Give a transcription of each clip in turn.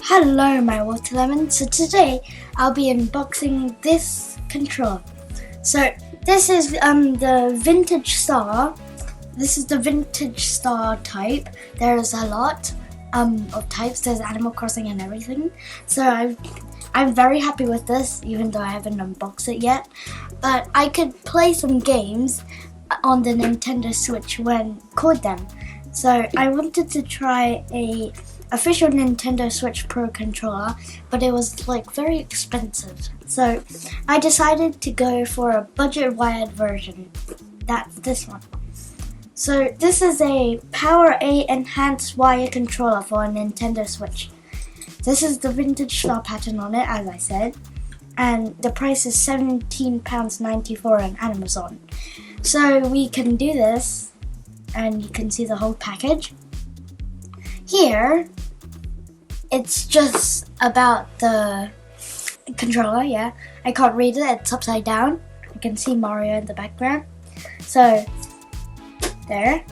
Hello my waterlemon. So today I'll be unboxing this controller. So this is the vintage star. This is the vintage star type. There's a lot of types. There's Animal Crossing and everything. So I'm very happy with this, even though I haven't unboxed it yet. But I could play some games on the Nintendo Switch when called them. So I wanted to try a official Nintendo Switch Pro controller, but it was like very expensive. So I decided to go for a budget wired version. That's this one. So this is a PowerA Enhanced Wired Controller for a Nintendo Switch. This is the vintage star pattern on it, as I said, and the price is £17.94 on Amazon. So we can do this, and you can see the whole package. Here, it's just about the controller, yeah. I can't read it, it's upside down. You can see Mario in the background. So, there.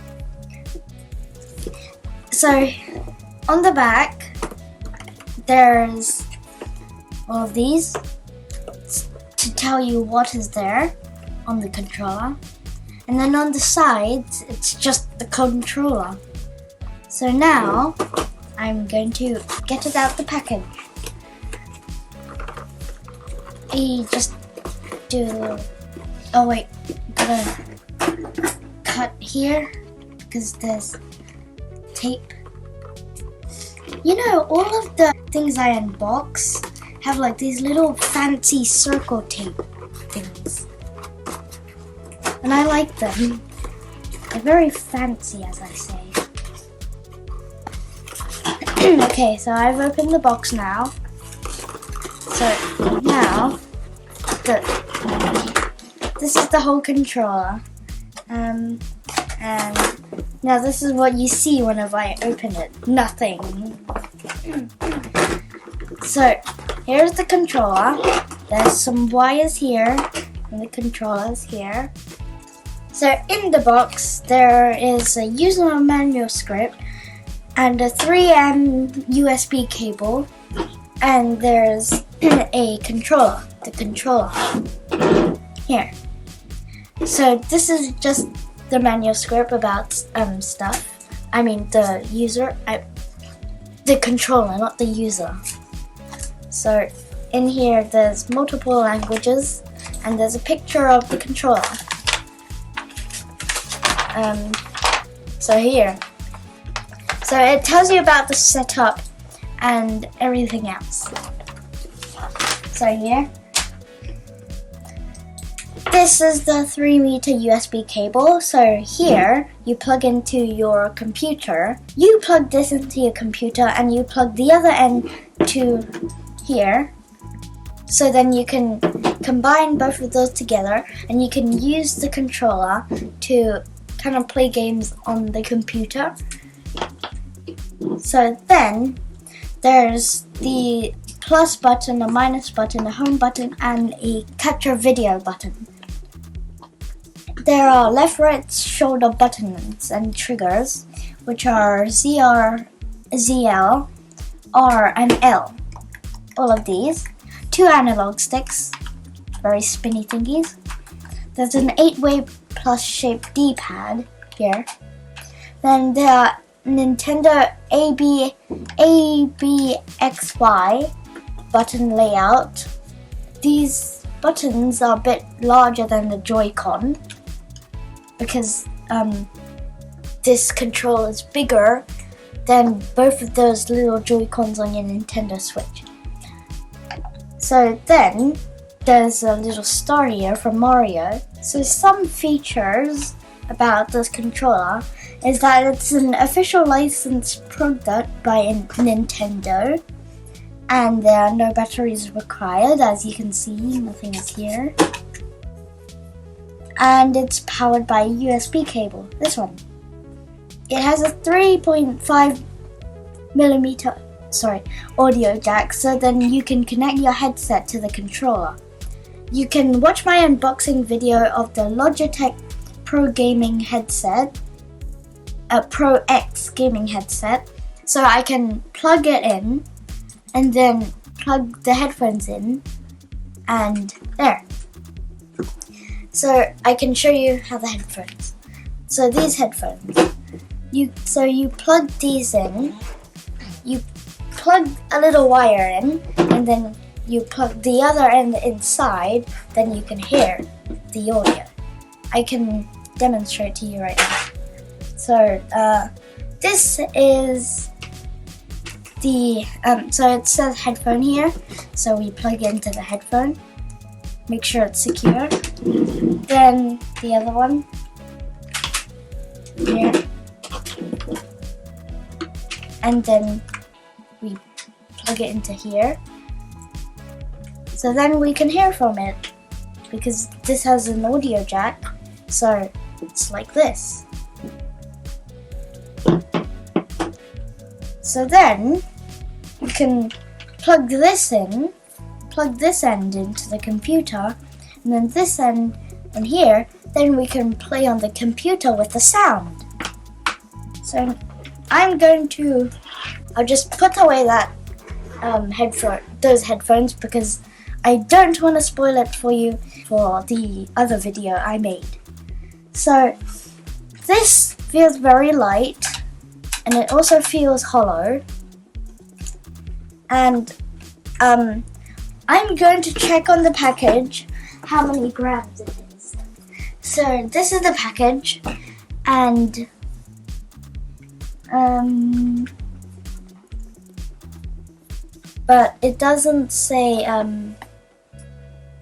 So, on the back, there's all of these to tell you what is there on the controller. And then on the sides, it's just the controller. So now, I'm going to get it out the package. You just do, oh wait, gotta cut here because there's tape. You know, all of the things I unbox have like these little fancy circle tape things. And I like them. They're very fancy, as I say. Okay, so I've opened the box now. So now, this is the whole controller. And now this is what you see whenever I open it. Nothing. So here's the controller. There's some wires here, and the controller's here. So in the box, there is a user manual script and a 3M USB cable, and there's a controller, the controller here. So this is just the manual script about stuff. I mean the user, the controller, not the user. So in here there's multiple languages, and there's a picture of the controller. So here. So it tells you about the setup and everything else. So here. This is the 3-meter USB cable. So here, you plug into your computer. You plug this into your computer and you plug the other end to here. So then you can combine both of those together and you can use the controller to kind of play games on the computer. So then there's the plus button, a minus button, a home button, and a capture video button. There are left, right, shoulder buttons and triggers, which are ZR, ZL, R, and L. All of these. 2 analog sticks, very spinny thingies. There's an 8-way plus shape D-pad here. Then there are Nintendo ABXY button layout. These buttons are a bit larger than the Joy-Con because this controller is bigger than both of those little Joy-Cons on your Nintendo Switch. So then there's a little star here from Mario. So some features about this controller is that it's an official licensed product by Nintendo, and there are no batteries required. As you can see, nothing is here. And it's powered by a USB cable, this one. It has a 3.5 millimeter audio jack, so then you can connect your headset to the controller. You can watch my unboxing video of the Logitech Pro gaming headset, a Pro X gaming headset. So I can plug it in and then plug the headphones in, and there. So I can show you how the headphones. So these headphones, you plug these in, you plug a little wire in, and then you plug the other end inside, then you can hear the audio. I can demonstrate to you right now. So this is the, so it says headphone here, so we plug into the headphone, make sure it's secure. Then the other one here, and then we plug it into here. So then we can hear from it, because this has an audio jack, so it's like this. So then you can plug this end into the computer, and then this end in here, then we can play on the computer with the sound. So I'll just put away that those headphones, because I don't want to spoil it for you for the other video I made. So this feels very light, and it also feels hollow. And I'm going to check on the package how many grams it is. So this is the package, and but it doesn't say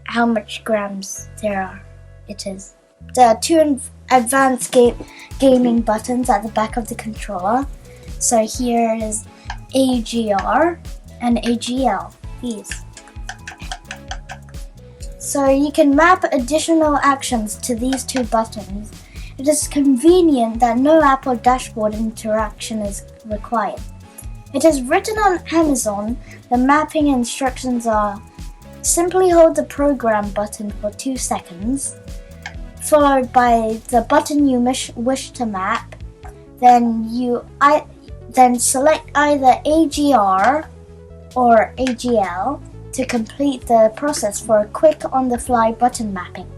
how much grams it is. There are two advanced gaming buttons at the back of the controller. So here is AGR and AGL, these. So you can map additional actions to these two buttons. It is convenient that no app or dashboard interaction is required. It is written on Amazon. The mapping instructions are: simply hold the program button for 2 seconds, followed by the button you wish to map. Then select either AGR or AGL to complete the process for a quick on-the-fly button mapping.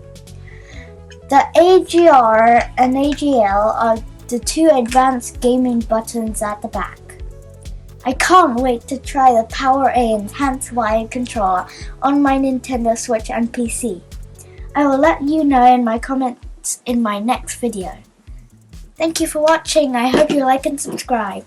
The AGR and AGL are the two advanced gaming buttons at the back. I can't wait to try the PowerA Enhanced Wired Controller on my Nintendo Switch and PC. I will let you know in my comments in my next video. Thank you for watching. I hope you like and subscribe.